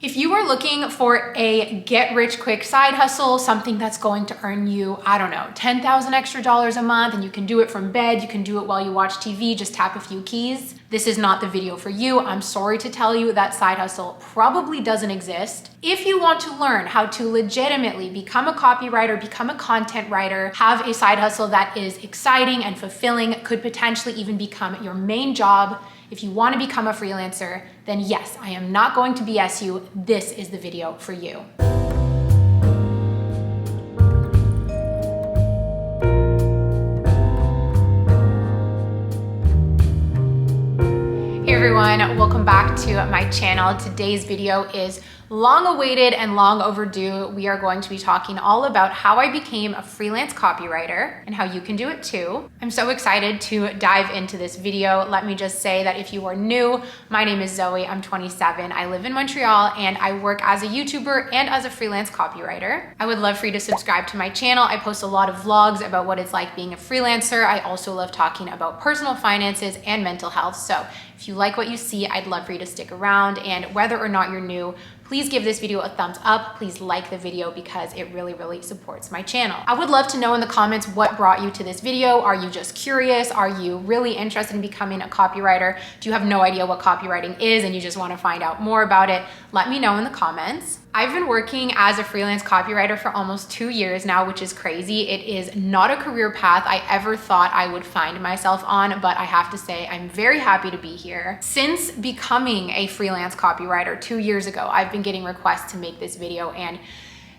If you are looking for a get-rich-quick side hustle, something that's going to earn you, I don't know, $10,000 extra a month, and you can do it from bed, you can do it while you watch TV, just tap a few keys, this is not the video for you. I'm sorry to tell you that side hustle probably doesn't exist. If you want to learn how to legitimately become a copywriter, become a content writer, have a side hustle that is exciting and fulfilling, could potentially even become your main job, if you want to become a freelancer, then yes, I am not going to BS you. This is the video for you. Hey everyone, welcome back to my channel. Today's video is long awaited and long overdue. We are going to be talking all about how I became a freelance copywriter and how you can do it too. I'm so excited to dive into this video. Let me just say that if you are new, my name is Zoe, I'm 27, I live in Montreal, and I work as a YouTuber and as a freelance copywriter. I would love for you to subscribe to my channel. I post a lot of vlogs about what it's like being a freelancer. I also love talking about personal finances and mental health. So if you like what you see, I'd love for you to stick around, and whether or not you're new, please give this video a thumbs up. Please like the video because it really supports my channel. I would love to know in the comments what brought you to this video. Are you just curious? Are you really interested in becoming a copywriter? Do you have no idea what copywriting is and you just want to find out more about it? Let me know in the comments. I've been working as a freelance copywriter for almost 2 years now, which is crazy. It is not a career path I ever thought I would find myself on, but I have to say I'm very happy to be here. Since becoming a freelance copywriter 2 years ago, I've been getting requests to make this video, and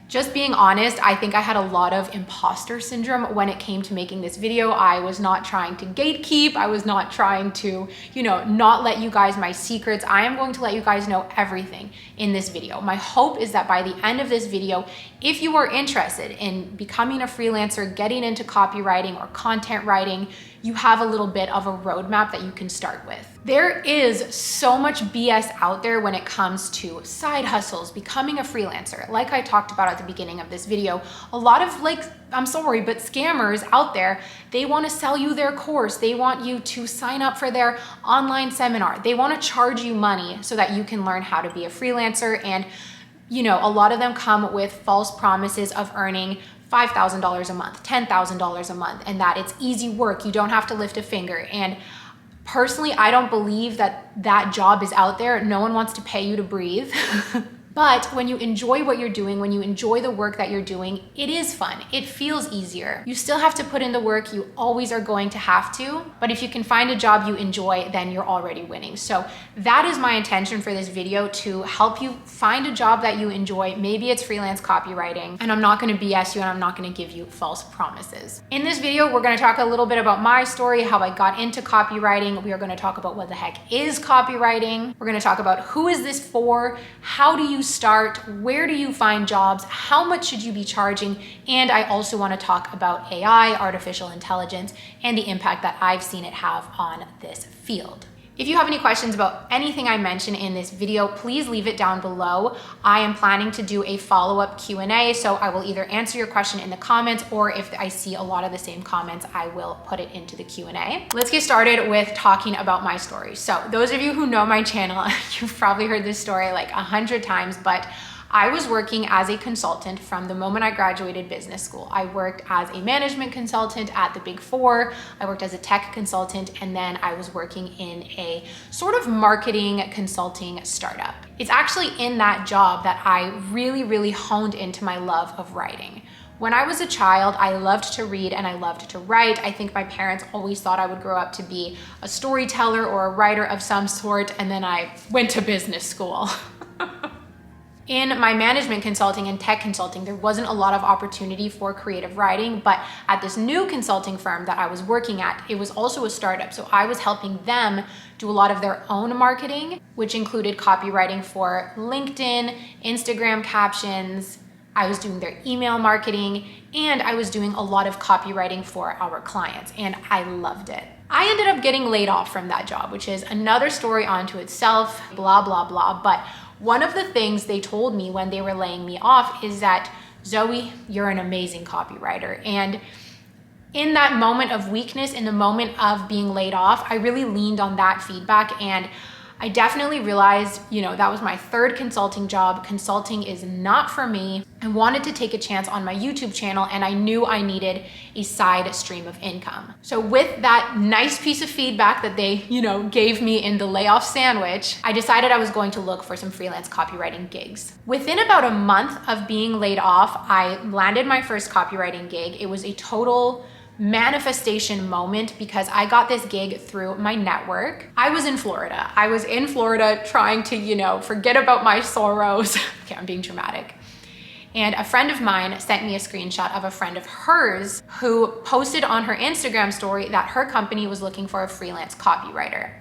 just being honest, I think I had a lot of imposter syndrome when it came to making this video. I was not trying to gatekeep. I was not trying to, not let you guys my secrets. I am going to let you guys know everything in this video. My hope is that by the end of this video, if you are interested in becoming a freelancer, getting into copywriting or content writing, you have a little bit of a roadmap that you can start with. There is so much BS out there when it comes to side hustles, becoming a freelancer. Like I talked about at the beginning of this video, a lot of I'm sorry, but scammers out there, they want to sell you their course. They want you to sign up for their online seminar. They want to charge you money so that you can learn how to be a freelancer. And a lot of them come with false promises of earning $5,000 a month, $10,000 a month, and that it's easy work. You don't have to lift a finger. And personally, I don't believe that job is out there. No one wants to pay you to breathe. But when you enjoy what you're doing, when you enjoy the work that you're doing, it is fun. It feels easier. You still have to put in the work. You always are going to have to. But if you can find a job you enjoy, then you're already winning. So that is my intention for this video, to help you find a job that you enjoy. Maybe it's freelance copywriting, and I'm not going to BS you and I'm not going to give you false promises. In this video, we're going to talk a little bit about my story, how I got into copywriting. We are going to talk about what the heck is copywriting. We're going to talk about who is this for? How do you start? Where do you find jobs? How much should you be charging? And I also want to talk about AI, artificial intelligence, and the impact that I've seen it have on this field. If you have any questions about anything I mention in this video, please leave it down below. I am planning to do a follow-up Q&A, so I will either answer your question in the comments, or if I see a lot of the same comments, I will put it into the Q&A. Let's get started with talking about my story. So those of you who know my channel, you've probably heard this story like 100 times, but I was working as a consultant from the moment I graduated business school. I worked as a management consultant at the Big Four. I worked as a tech consultant, and then I was working in a sort of marketing consulting startup. It's actually in that job that I really honed into my love of writing. When I was a child, I loved to read and I loved to write. I think my parents always thought I would grow up to be a storyteller or a writer of some sort, and then I went to business school. In my management consulting and tech consulting, there wasn't a lot of opportunity for creative writing, but at this new consulting firm that I was working at, it was also a startup. So I was helping them do a lot of their own marketing, which included copywriting for LinkedIn, Instagram captions. I was doing their email marketing, and I was doing a lot of copywriting for our clients, and I loved it. I ended up getting laid off from that job, which is another story unto itself, blah, blah, blah. But one of the things they told me when they were laying me off is that, Zoe, you're an amazing copywriter. And in that moment of weakness, in the moment of being laid off, I really leaned on that feedback, and I definitely realized, that was my third consulting job. Consulting is not for me. I wanted to take a chance on my YouTube channel, and I knew I needed a side stream of income. So with that nice piece of feedback that they, gave me in the layoff sandwich, I decided I was going to look for some freelance copywriting gigs. Within about a month of being laid off, I landed my first copywriting gig. It was a total manifestation moment because I got this gig through my network. I was in Florida. Trying to, forget about my sorrows. Okay, I'm being dramatic. And a friend of mine sent me a screenshot of a friend of hers who posted on her Instagram story that her company was looking for a freelance copywriter.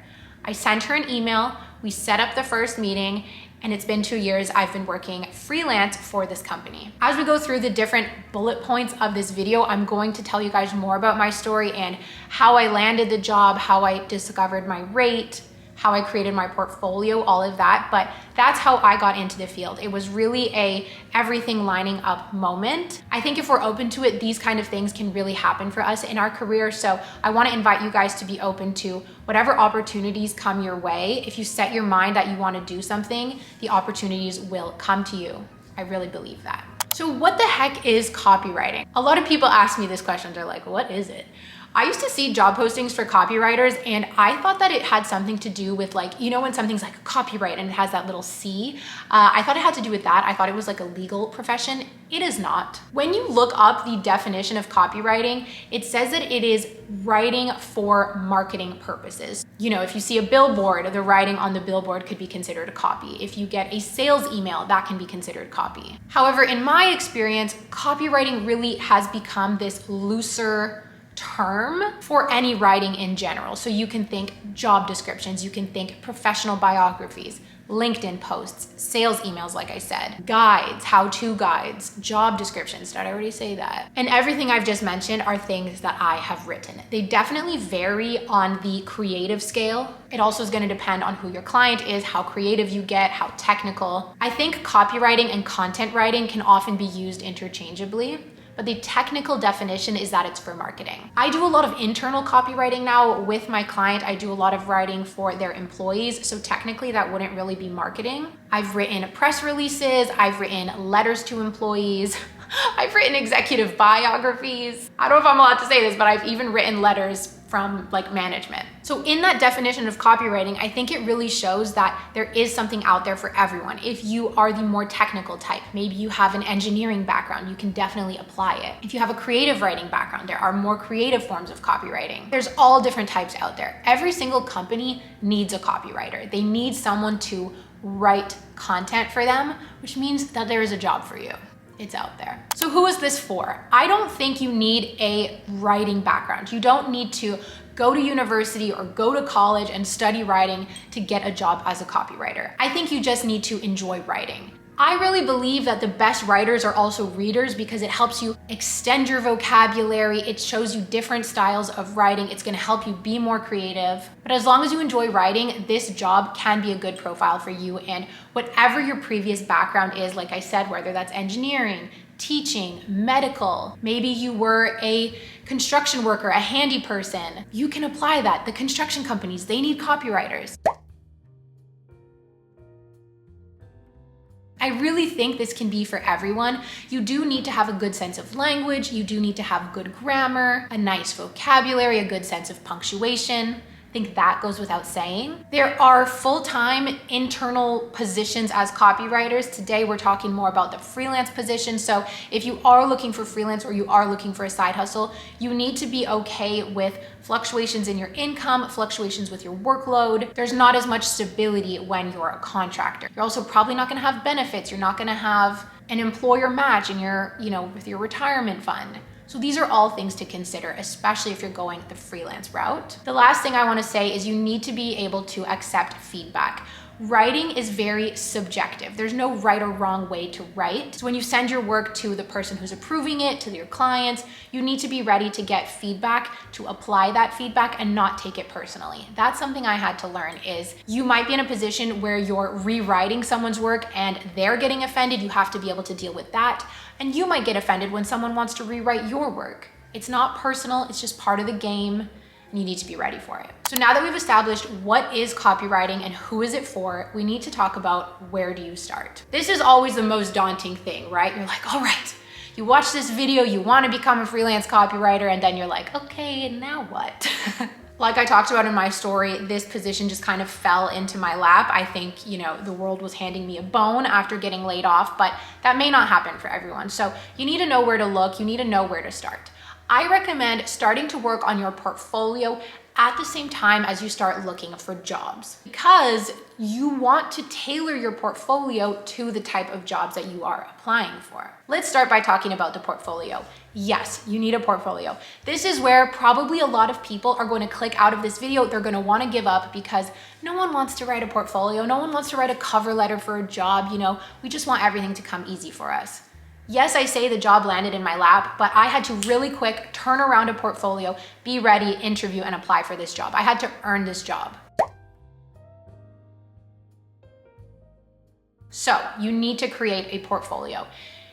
I sent her an email, we set up the first meeting, and it's been 2 years I've been working freelance for this company. As we go through the different bullet points of this video, I'm going to tell you guys more about my story and how I landed the job, how I discovered my rate, how I created my portfolio, all of that. But that's how I got into the field. It was really a everything lining up moment. I think if we're open to it, these kind of things can really happen for us in our career. So I want to invite you guys to be open to whatever opportunities come your way. If you set your mind that you want to do something, the opportunities will come to you. I really believe that. So what the heck is copywriting? A lot of people ask me this question. They're like, what is it? I used to see job postings for copywriters, and I thought that it had something to do with when something's like copyright and it has that little C. I thought it had to do with that. I thought it was like a legal profession. It is not. When you look up the definition of copywriting, it says that it is writing for marketing purposes. If you see a billboard, the writing on the billboard could be considered a copy. If you get a sales email, that can be considered copy. However, in my experience, copywriting really has become this looser term for any writing in general. So you can think job descriptions, you can think professional biographies, LinkedIn posts, sales emails, like I said, guides, how-to guides, job descriptions. Did I already say that? And everything I've just mentioned are things that I have written. They definitely vary on the creative scale. It also is going to depend on who your client is, how creative you get, how technical. I think copywriting and content writing can often be used interchangeably, but the technical definition is that it's for marketing. I do a lot of internal copywriting now with my client. I do a lot of writing for their employees, so technically that wouldn't really be marketing. I've written press releases, I've written letters to employees, I've written executive biographies. I don't know if I'm allowed to say this, but I've even written letters from management. So in that definition of copywriting, I think it really shows that there is something out there for everyone. If you are the more technical type, maybe you have an engineering background, you can definitely apply it. If you have a creative writing background, there are more creative forms of copywriting. There's all different types out there. Every single company needs a copywriter. They need someone to write content for them, which means that there is a job for you. It's out there. So who is this for? I don't think you need a writing background. You don't need to go to university or go to college and study writing to get a job as a copywriter. I think you just need to enjoy writing. I really believe that the best writers are also readers because it helps you extend your vocabulary. It shows you different styles of writing. It's gonna help you be more creative. But as long as you enjoy writing, this job can be a good profile for you. And whatever your previous background is, like I said, whether that's engineering, teaching, medical, maybe you were a construction worker, a handy person, you can apply that. The construction companies, they need copywriters. I really think this can be for everyone. You do need to have a good sense of language. You do need to have good grammar, a nice vocabulary, a good sense of punctuation. I think that goes without saying. There are full-time internal positions as copywriters. Today, we're talking more about the freelance position. So if you are looking for freelance or you are looking for a side hustle, you need to be okay with fluctuations in your income, fluctuations with your workload. There's not as much stability when you're a contractor. You're also probably not gonna have benefits. You're not gonna have an employer match in your, with your retirement fund. So these are all things to consider, especially if you're going the freelance route. The last thing I wanna say is you need to be able to accept feedback. Writing is very subjective. There's no right or wrong way to write. So when you send your work to the person who's approving it, to your clients, you need to be ready to get feedback, to apply that feedback and not take it personally. That's something I had to learn is you might be in a position where you're rewriting someone's work and they're getting offended. You have to be able to deal with that. And you might get offended when someone wants to rewrite your work. It's not personal, it's just part of the game. and you need to be ready for it. So now that we've established what is copywriting and who is it for, we need to talk about where do you start. This is always the most daunting thing, right? You're like, all right, you watch this video, you want to become a freelance copywriter, and then you're like, okay, now what? Like I talked about in my story, this position just kind of fell into my lap. I think, the world was handing me a bone after getting laid off, but that may not happen for everyone. So you need to know where to look. You need to know where to start. I recommend starting to work on your portfolio at the same time as you start looking for jobs, because you want to tailor your portfolio to the type of jobs that you are applying for. Let's start by talking about the portfolio. Yes, you need a portfolio. This is where probably a lot of people are going to click out of this video. They're going to want to give up because no one wants to write a portfolio. No one wants to write a cover letter for a job. We just want everything to come easy for us. Yes, I say the job landed in my lap, but I had to really quick turn around a portfolio, be ready, interview, and apply for this job. I had to earn this job. So you need to create a portfolio.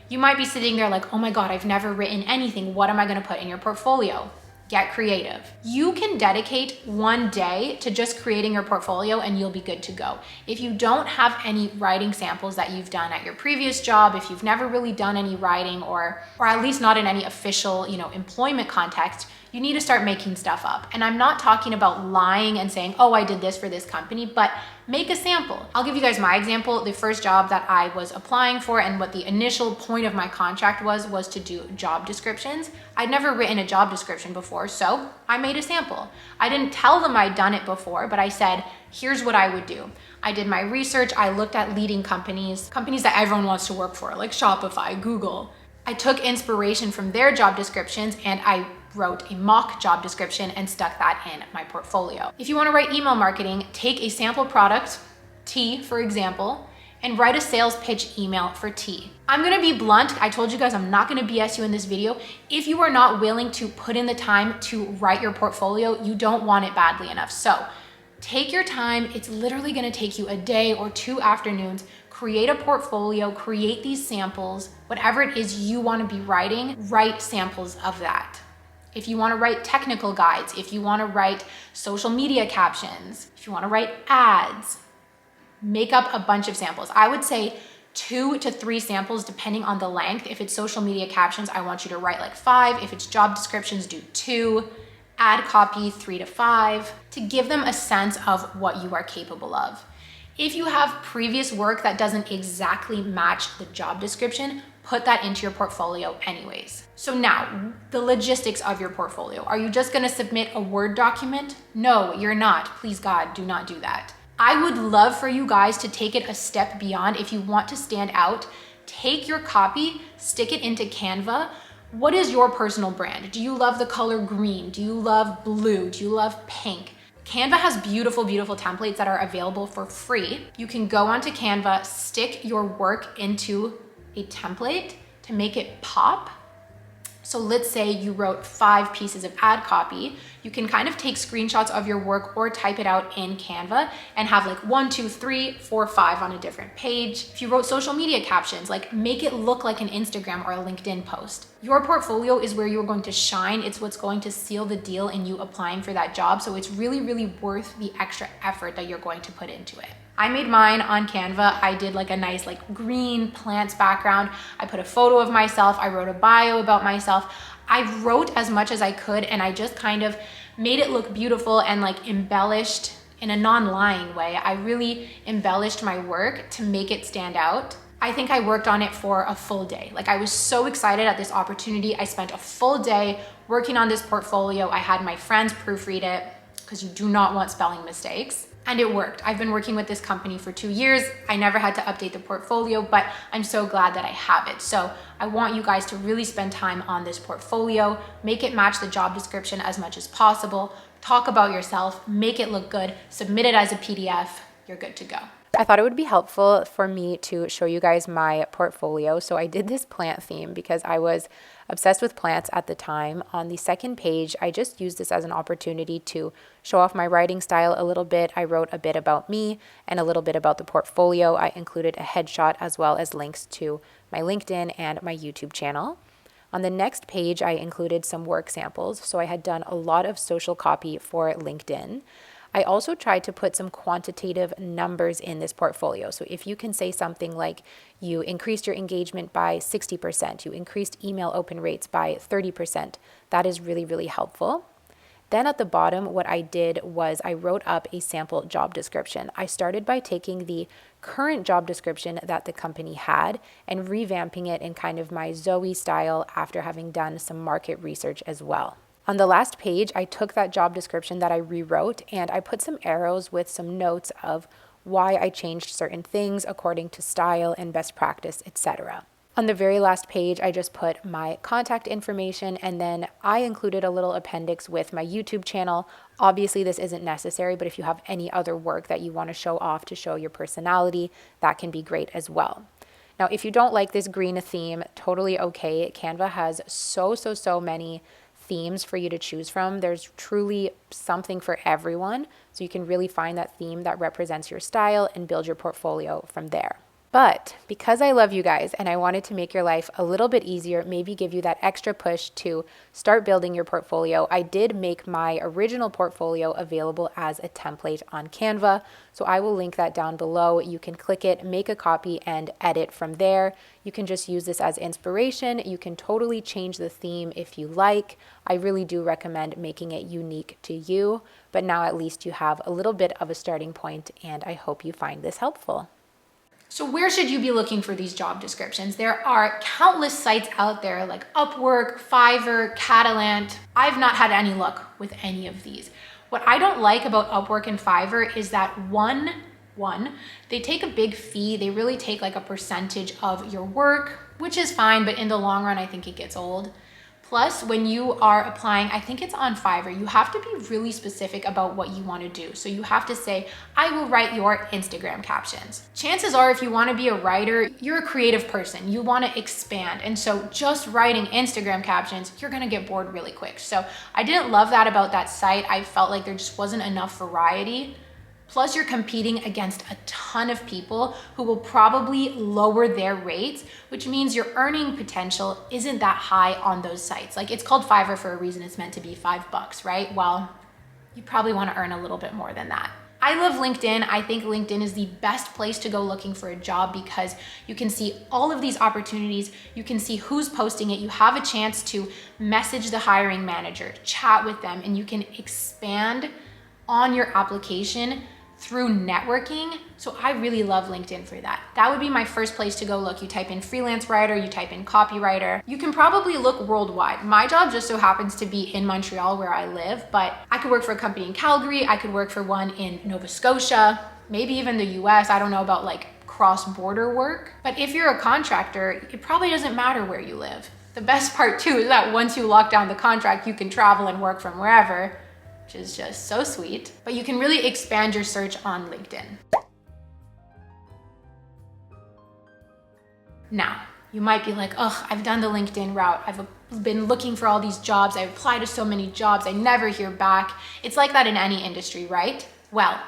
You might be sitting there like, oh my God, I've never written anything. What am I gonna put in your portfolio? Get creative. You can dedicate one day to just creating your portfolio and you'll be good to go. If you don't have any writing samples that you've done at your previous job, if you've never really done any writing or at least not in any official, employment context, you need to start making stuff up. And I'm not talking about lying and saying, oh, I did this for this company, but make a sample. I'll give you guys my example. The first job that I was applying for and what the initial point of my contract was to do job descriptions. I'd never written a job description before, so I made a sample. I didn't tell them I'd done it before, but I said, here's what I would do. I did my research. I looked at leading companies that everyone wants to work for, like Shopify, Google. I took inspiration from their job descriptions and I wrote a mock job description and stuck that in my portfolio. If you want to write email marketing, take a sample product, tea for example, and write a sales pitch email for tea. I'm gonna be blunt. I told you guys I'm not gonna BS you in this video. If you are not willing to put in the time to write your portfolio, you don't want it badly enough. So take your time. It's literally gonna take you a day or 2 afternoons. Create a portfolio, create these samples, whatever it is you wanna be writing, write samples of that. If you wanna write technical guides, if you wanna write social media captions, if you wanna write ads, make up a bunch of samples. I would say 2 to 3 samples depending on the length. If it's social media captions, I want you to write like 5. If it's job descriptions, do 2. Ad copy, 3 to 5, to give them a sense of what you are capable of. If you have previous work that doesn't exactly match the job description, put that into your portfolio anyways. So now, the logistics of your portfolio. Are you just gonna submit a Word document? No, you're not. Please God, do not do that. I would love for you guys to take it a step beyond. If you want to stand out, take your copy, stick it into Canva. What is your personal brand? Do you love the color green? Do you love blue? Do you love pink? Canva has beautiful, beautiful templates that are available for free. You can go onto Canva, stick your work into a template to make it pop. So let's say you wrote 5 pieces of ad copy. You can kind of take screenshots of your work or type it out in Canva and have like 1, 2, 3, 4, 5 on a different page. If you wrote social media captions, like make it look like an Instagram or a LinkedIn post. Your portfolio is where you're going to shine. It's what's going to seal the deal in you applying for that job. So it's really, really worth the extra effort that you're going to put into it. I made mine on Canva. I did like a nice like green plants background. I put a photo of myself. I wrote a bio about myself. I wrote as much as I could and I just kind of made it look beautiful and like embellished in a non-lying way. I really embellished my work to make it stand out. I think I worked on it for a full day. Like I was so excited at this opportunity. I spent a full day working on this portfolio. I had my friends proofread it because you do not want spelling mistakes. And it worked. I've been working with this company for 2 years. I never had to update the portfolio, but I'm so glad that I have it. So I want you guys to really spend time on this portfolio, make it match the job description as much as possible, talk about yourself, make it look good, submit it as a PDF, you're good to go. I thought it would be helpful for me to show you guys my portfolio. So I did this plant theme because I was obsessed with plants at the time. On the second page, I just used this as an opportunity to show off my writing style a little bit. I wrote a bit about me and a little bit about the portfolio. I included a headshot as well as links to my LinkedIn and my YouTube channel. On the next page, I included some work samples. So I had done a lot of social copy for LinkedIn. I also tried to put some quantitative numbers in this portfolio. So if you can say something like you increased your engagement by 60%, you increased email open rates by 30%, that is really, really helpful. Then at the bottom, what I did was I wrote up a sample job description. I started by taking the current job description that the company had and revamping it in kind of my Zoe style after having done some market research as well. On the last page, I took that job description that I rewrote and I put some arrows with some notes of why I changed certain things according to style and best practice, etc. On the very last page, I just put my contact information and then I included a little appendix with my YouTube channel. Obviously, this isn't necessary, but if you have any other work that you want to show off to show your personality, that can be great as well. Now, if you don't like this green theme, totally okay. Canva has so many themes for you to choose from. There's truly something for everyone. So you can really find that theme that represents your style and build your portfolio from there. But because I love you guys and I wanted to make your life a little bit easier, maybe give you that extra push to start building your portfolio, I did make my original portfolio available as a template on Canva. So I will link that down below. You can click it, make a copy, and edit from there. You can just use this as inspiration. You can totally change the theme if you like. I really do recommend making it unique to you. But now at least you have a little bit of a starting point, and I hope you find this helpful. So where should you be looking for these job descriptions? There are countless sites out there like Upwork, Fiverr, Catalant. I've not had any luck with any of these. What I don't like about Upwork and Fiverr is that one, they take a big fee. They really take like a percentage of your work, which is fine, but in the long run, I think it gets old. Plus, when you are applying, I think it's on Fiverr, you have to be really specific about what you want to do. So you have to say, I will write your Instagram captions. Chances are, if you want to be a writer, you're a creative person. You want to expand. And so just writing Instagram captions, you're going to get bored really quick. So I didn't love that about that site. I felt like there just wasn't enough variety. Plus, you're competing against a ton of people who will probably lower their rates, which means your earning potential isn't that high on those sites. Like, it's called Fiverr for a reason. It's meant to be $5, right? Well, you probably want to earn a little bit more than that. I love LinkedIn. I think LinkedIn is the best place to go looking for a job because you can see all of these opportunities. You can see who's posting it. You have a chance to message the hiring manager, chat with them, and you can expand on your application through networking. So I really love LinkedIn for that. That would be my first place to go look. You type in freelance writer, you type in copywriter. You can probably look worldwide. My job just so happens to be in Montreal where I live, but I could work for a company in Calgary. I could work for one in Nova Scotia, maybe even the US. I don't know about like cross-border work. But if you're a contractor, it probably doesn't matter where you live. The best part too is that once you lock down the contract, you can travel and work from wherever, which is just so sweet. But you can really expand your search on LinkedIn. Now, you might be like, oh, I've done the LinkedIn route. I've been looking for all these jobs. I apply to so many jobs. I never hear back. It's like that in any industry, right? Well,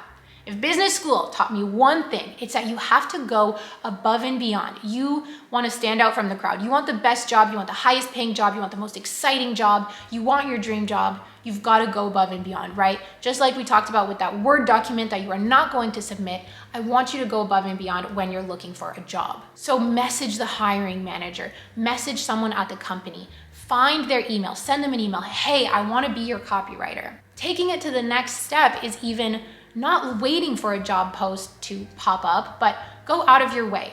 if business school taught me one thing, it's that you have to go above and beyond. You want to stand out from the crowd. You want the best job. You want the highest paying job. You want the most exciting job. You want your dream job. You've got to go above and beyond, right? Just like we talked about with that Word document that you are not going to submit, I want you to go above and beyond when you're looking for a job. So message the hiring manager, message someone at the company, find their email, send them an email. Hey, I want to be your copywriter. Taking it to the next step is even not waiting for a job post to pop up, but go out of your way.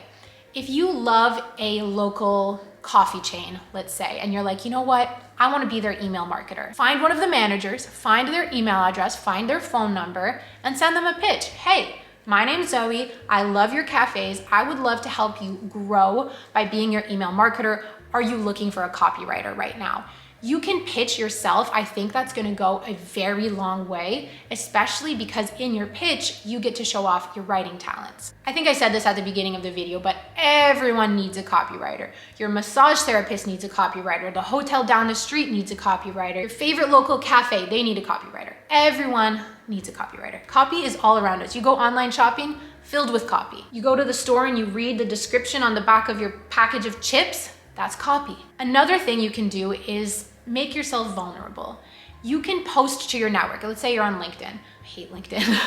If you love a local coffee chain, let's say, and you're like, you know what? I want to be their email marketer. Find one of the managers, find their email address, find their phone number, and send them a pitch. Hey, my name's Zoe. I love your cafes. I would love to help you grow by being your email marketer. Are you looking for a copywriter right now? You can pitch yourself. I think that's going to go a very long way, especially because in your pitch, you get to show off your writing talents. I think I said this at the beginning of the video, but everyone needs a copywriter. Your massage therapist needs a copywriter. The hotel down the street needs a copywriter. Your favorite local cafe, they need a copywriter. Everyone needs a copywriter. Copy is all around us. You go online shopping, filled with copy. You go to the store and you read the description on the back of your package of chips, That's copy. Another thing you can do is make yourself vulnerable. You can post to your network. Let's say you're on LinkedIn. I hate LinkedIn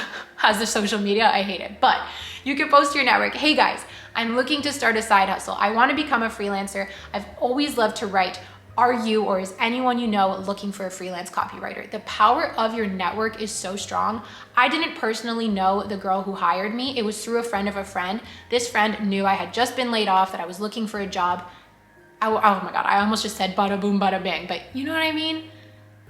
as a social media, I hate it. But you can post to your network, hey guys, I'm looking to start a side hustle. I wanna become a freelancer. I've always loved to write. Are you or is anyone you know looking for a freelance copywriter? The power of your network is so strong. I didn't personally know the girl who hired me. It was through a friend of a friend. This friend knew I had just been laid off, that I was looking for a job. Oh my God, I almost just said bada boom, bada bing, but you know what I mean?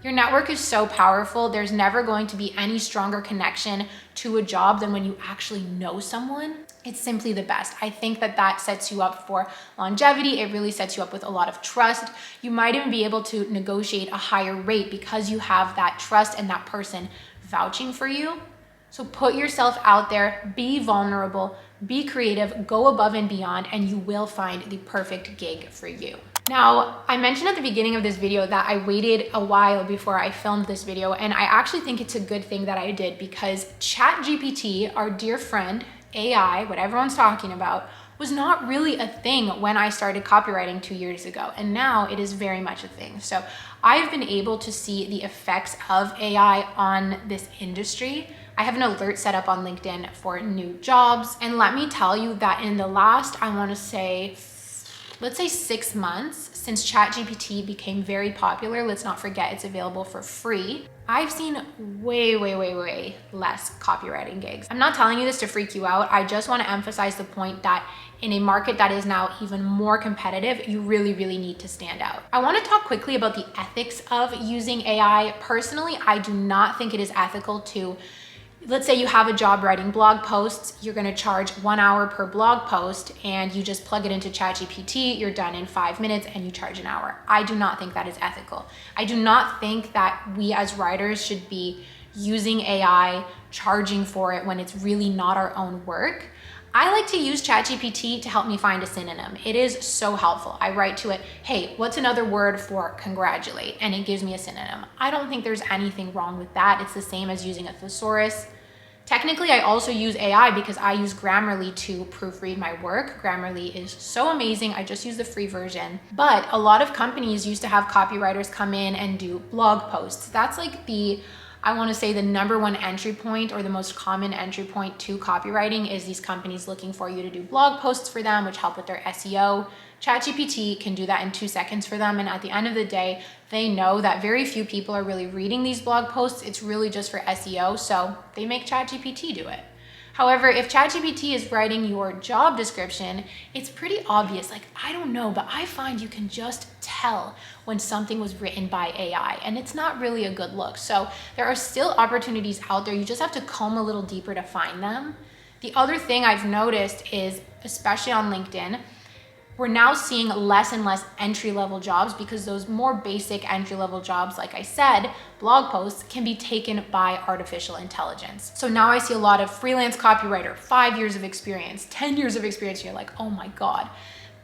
Your network is so powerful. There's never going to be any stronger connection to a job than when you actually know someone. It's simply the best. I think that sets you up for longevity. It really sets you up with a lot of trust. You might even be able to negotiate a higher rate because you have that trust and that person vouching for you. So put yourself out there, be vulnerable, be creative, go above and beyond, and you will find the perfect gig for you. Now, I mentioned at the beginning of this video that I waited a while before I filmed this video, and I actually think it's a good thing that I did because ChatGPT, our dear friend, AI, what everyone's talking about, was not really a thing when I started copywriting 2 years ago, and now it is very much a thing. So I've been able to see the effects of AI on this industry. I have an alert set up on LinkedIn for new jobs, and let me tell you that in the last, I wanna say, let's say 6 months, since ChatGPT became very popular, let's not forget it's available for free, I've seen way less copywriting gigs. I'm not telling you this to freak you out. I just want to emphasize the point that in a market that is now even more competitive, you really need to stand out. I want to talk quickly about the ethics of using AI. Personally, I do not think it is ethical to, let's say you have a job writing blog posts, you're gonna charge 1 hour per blog post and you just plug it into ChatGPT, you're done in 5 minutes and you charge an hour. I do not think that is ethical. I do not think that we as writers should be using AI, charging for it when it's really not our own work. I like to use ChatGPT to help me find a synonym. It is so helpful. I write to it, hey, what's another word for congratulate? And it gives me a synonym. I don't think there's anything wrong with that. It's the same as using a thesaurus. Technically, I also use AI because I use Grammarly to proofread my work. Grammarly is so amazing. I just use the free version. But a lot of companies used to have copywriters come in and do blog posts. That's like I want to say the #1 entry point or the most common entry point to copywriting is these companies looking for you to do blog posts for them, which help with their SEO. ChatGPT can do that in 2 seconds for them. And at the end of the day, they know that very few people are really reading these blog posts. It's really just for SEO. So they make ChatGPT do it. However, if ChatGPT is writing your job description, it's pretty obvious. Like, I don't know, but I find you can just tell when something was written by AI, and it's not really a good look. So there are still opportunities out there. You just have to comb a little deeper to find them. The other thing I've noticed is, especially on LinkedIn, we're now seeing less and less entry-level jobs because those more basic entry-level jobs, like I said, blog posts can be taken by artificial intelligence. So now I see a lot of freelance copywriter, 5 years of experience, 10 years of experience, and you're like, oh my God.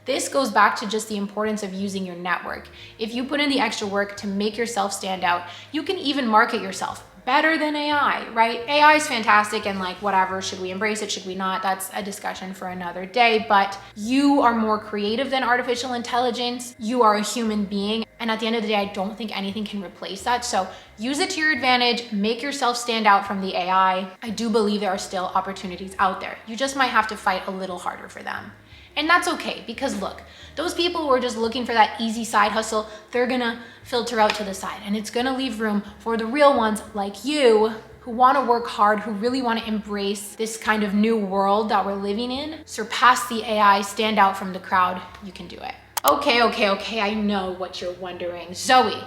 This goes back to just the importance of using your network. If you put in the extra work to make yourself stand out, you can even market yourself better than AI, right? AI is fantastic and like whatever, should we embrace it, should we not? That's a discussion for another day, but you are more creative than artificial intelligence. You are a human being. And at the end of the day, I don't think anything can replace that. So use it to your advantage, make yourself stand out from the AI. I do believe there are still opportunities out there. You just might have to fight a little harder for them. And that's okay, because look, those people who are just looking for that easy side hustle, they're gonna filter out to the side, and it's gonna leave room for the real ones like you who wanna work hard, who really wanna embrace this kind of new world that we're living in, surpass the AI, stand out from the crowd. You can do it. Okay, I know what you're wondering. Zoe,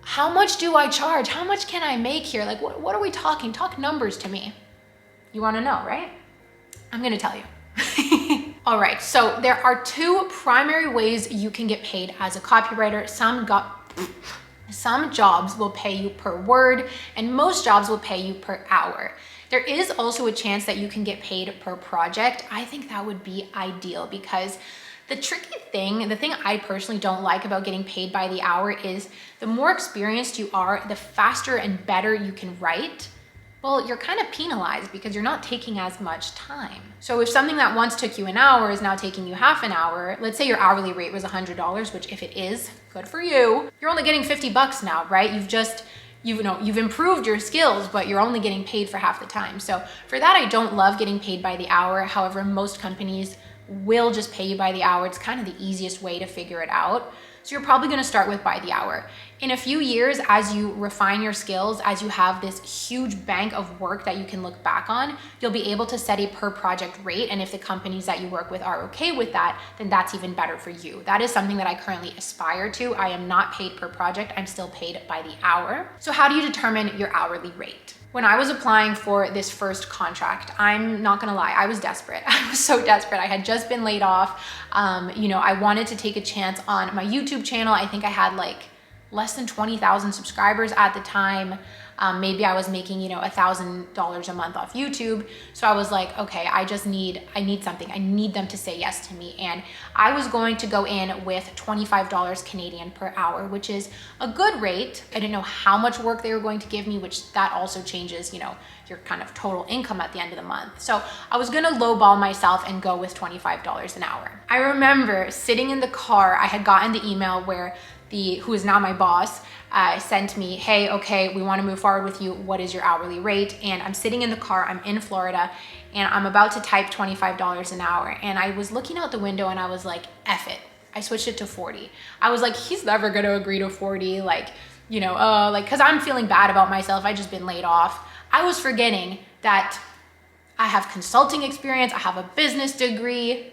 how much do I charge? How much can I make here? Like, what are we talking? Talk numbers to me. You wanna know, right? I'm gonna tell you. All right, so there are 2 primary ways you can get paid as a copywriter. Some jobs will pay you per word, and most jobs will pay you per hour. There is also a chance that you can get paid per project. I think that would be ideal because the tricky thing, the thing I personally don't like about getting paid by the hour is the more experienced you are, the faster and better you can write, Well, you're kind of penalized because you're not taking as much time. So if something that once took you an hour is now taking you half an hour, let's say your hourly rate was $100, which if it is, good for you, you're only getting 50 bucks now, right? You've improved your skills, but you're only getting paid for half the time. So for that, I don't love getting paid by the hour. However, most companies will just pay you by the hour. It's kind of the easiest way to figure it out. So you're probably gonna start with by the hour. In a few years, as you refine your skills, as you have this huge bank of work that you can look back on, you'll be able to set a per project rate. And if the companies that you work with are okay with that, then that's even better for you. That is something that I currently aspire to. I am not paid per project, I'm still paid by the hour. So how do you determine your hourly rate? When I was applying for this first contract, I'm not gonna lie, I was desperate. I was so desperate. I had just been laid off. I wanted to take a chance on my YouTube channel. I think I had like less than 20,000 subscribers at the time. Maybe I was making, $1,000 a month off YouTube. So I was like, okay, I need something. I need them to say yes to me. And I was going to go in with $25 Canadian per hour, which is a good rate. I didn't know how much work they were going to give me, which that also changes, your kind of total income at the end of the month. So I was gonna lowball myself and go with $25 an hour. I remember sitting in the car, I had gotten the email where who is now my boss, sent me, hey, okay, we wanna move forward with you. What is your hourly rate? And I'm sitting in the car, I'm in Florida, and I'm about to type $25 an hour. And I was looking out the window and I was like, F it. I switched it to 40. I was like, he's never gonna agree to 40, cause I'm feeling bad about myself. I just been laid off. I was forgetting that I have consulting experience, I have a business degree.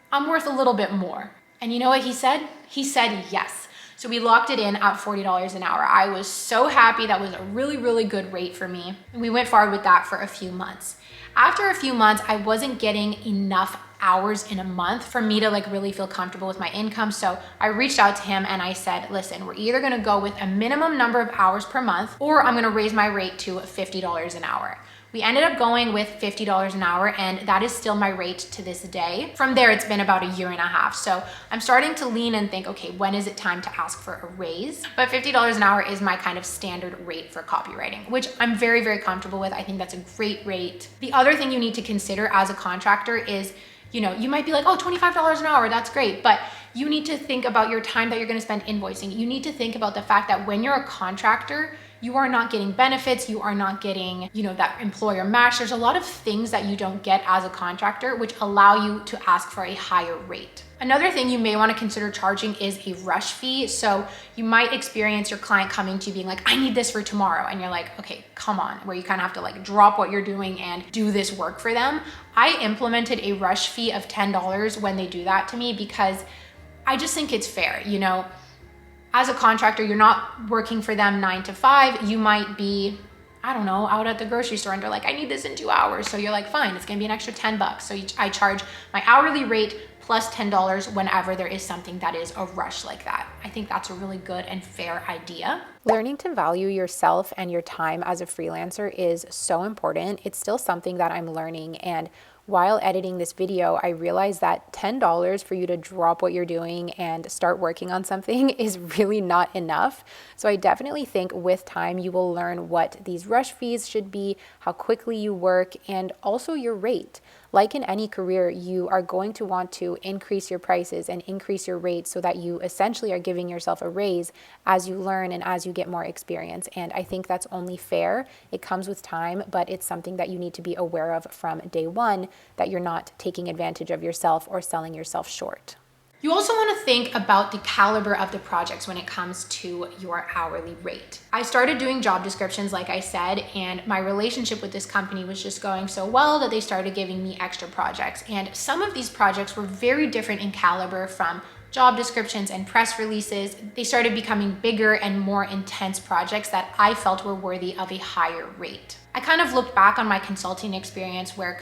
I'm worth a little bit more. And you know what he said? He said yes. So we locked it in at $40 an hour. I was so happy. That was a really, really good rate for me. And we went forward with that for a few months. After a few months, I wasn't getting enough hours in a month for me to really feel comfortable with my income. So I reached out to him and I said, listen, we're either gonna go with a minimum number of hours per month, or I'm gonna raise my rate to $50 an hour. We ended up going with $50 an hour, and that is still my rate to this day. From there, it's been about a year and a half. So I'm starting to lean and think, okay, when is it time to ask for a raise? But $50 an hour is my kind of standard rate for copywriting, which I'm very, very comfortable with. I think that's a great rate. The other thing you need to consider as a contractor is, you might be like, oh, $25 an hour, that's great. But you need to think about your time that you're gonna spend invoicing. You need to think about the fact that when you're a contractor, you are not getting benefits, you are not getting, that employer match. There's a lot of things that you don't get as a contractor, which allow you to ask for a higher rate. Another thing you may want to consider charging is a rush fee. So you might experience your client coming to you being like, I need this for tomorrow. And you're like, okay, come on, where you kind of have to drop what you're doing and do this work for them. I implemented a rush fee of $10 when they do that to me, because I just think it's fair, As a contractor, you're not working for them 9 to 5. You might be, out at the grocery store and they're like, I need this in 2 hours. So you're like, fine, it's gonna be an extra 10 bucks. So I charge my hourly rate plus $10 whenever there is something that is a rush like that. I think that's a really good and fair idea. Learning to value yourself and your time as a freelancer is so important. It's still something that I'm learning, and while editing this video, I realized that $10 for you to drop what you're doing and start working on something is really not enough. So I definitely think with time, you will learn what these rush fees should be, how quickly you work, and also your rate. Like in any career, you are going to want to increase your prices and increase your rates so that you essentially are giving yourself a raise as you learn and as you get more experience. And I think that's only fair. It comes with time, but it's something that you need to be aware of from day one, that you're not taking advantage of yourself or selling yourself short. You also want to think about the caliber of the projects when it comes to your hourly rate. I started doing job descriptions, like I said, and my relationship with this company was just going so well that they started giving me extra projects. And some of these projects were very different in caliber from job descriptions and press releases. They started becoming bigger and more intense projects that I felt were worthy of a higher rate. I kind of looked back on my consulting experience where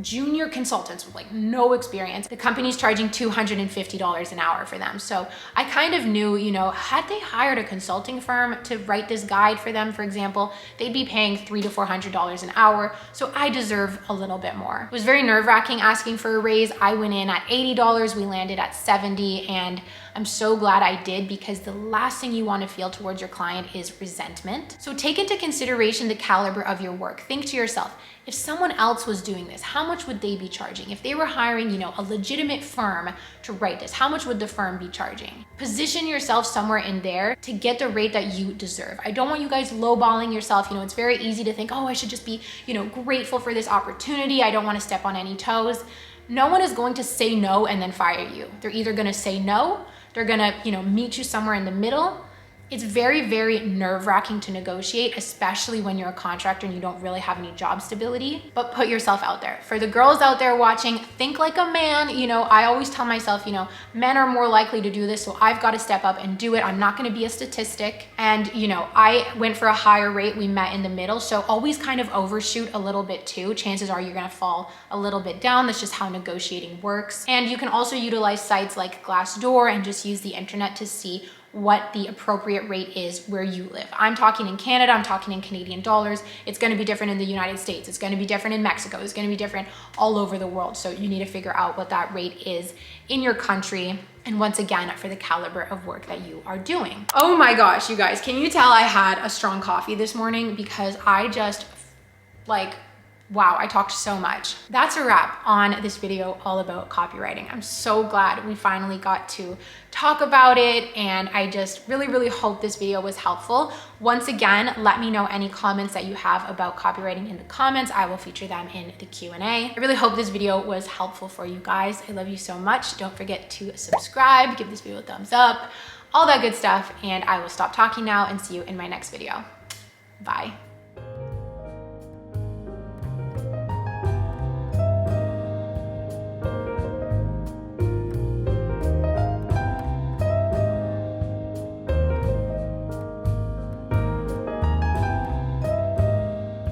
junior consultants with no experience, the company's charging $250 an hour for them. So I kind of knew, had they hired a consulting firm to write this guide for them, for example, they'd be paying $300 to $400 an hour. So I deserve a little bit more. It was very nerve-wracking asking for a raise. I went in at $80, we landed at $70, and I'm so glad I did, because the last thing you want to feel towards your client is resentment. So take into consideration the caliber of your work. Think to yourself, if someone else was doing this, how much would they be charging? If they were hiring, a legitimate firm to write this, how much would the firm be charging? Position yourself somewhere in there to get the rate that you deserve. I don't want you guys lowballing yourself. It's very easy to think, oh, I should just be, grateful for this opportunity. I don't want to step on any toes. No one is going to say no and then fire you. They're either going to say no, they're going to, meet you somewhere in the middle. It's very, very nerve-wracking to negotiate, especially when you're a contractor and you don't really have any job stability, but put yourself out there. For the girls out there watching, think like a man. I always tell myself, men are more likely to do this, so I've got to step up and do it. I'm not going to be a statistic. And, I went for a higher rate. We met in the middle. So always kind of overshoot a little bit too. Chances are you're going to fall a little bit down. That's just how negotiating works. And you can also utilize sites like Glassdoor and just use the internet to see what the appropriate rate is where you live. I'm talking in Canada, I'm talking in Canadian dollars. It's gonna be different in the United States. It's gonna be different in Mexico. It's gonna be different all over the world. So you need to figure out what that rate is in your country. And once again, for the caliber of work that you are doing. Oh my gosh, you guys, can you tell I had a strong coffee this morning? Because I just wow, I talked so much. That's a wrap on this video all about copywriting. I'm so glad we finally got to talk about it, and I just really, really hope this video was helpful. Once again, let me know any comments that you have about copywriting in the comments. I will feature them in the Q&A. I really hope this video was helpful for you guys. I love you so much. Don't forget to subscribe, give this video a thumbs up, all that good stuff, and I will stop talking now and see you in my next video. Bye.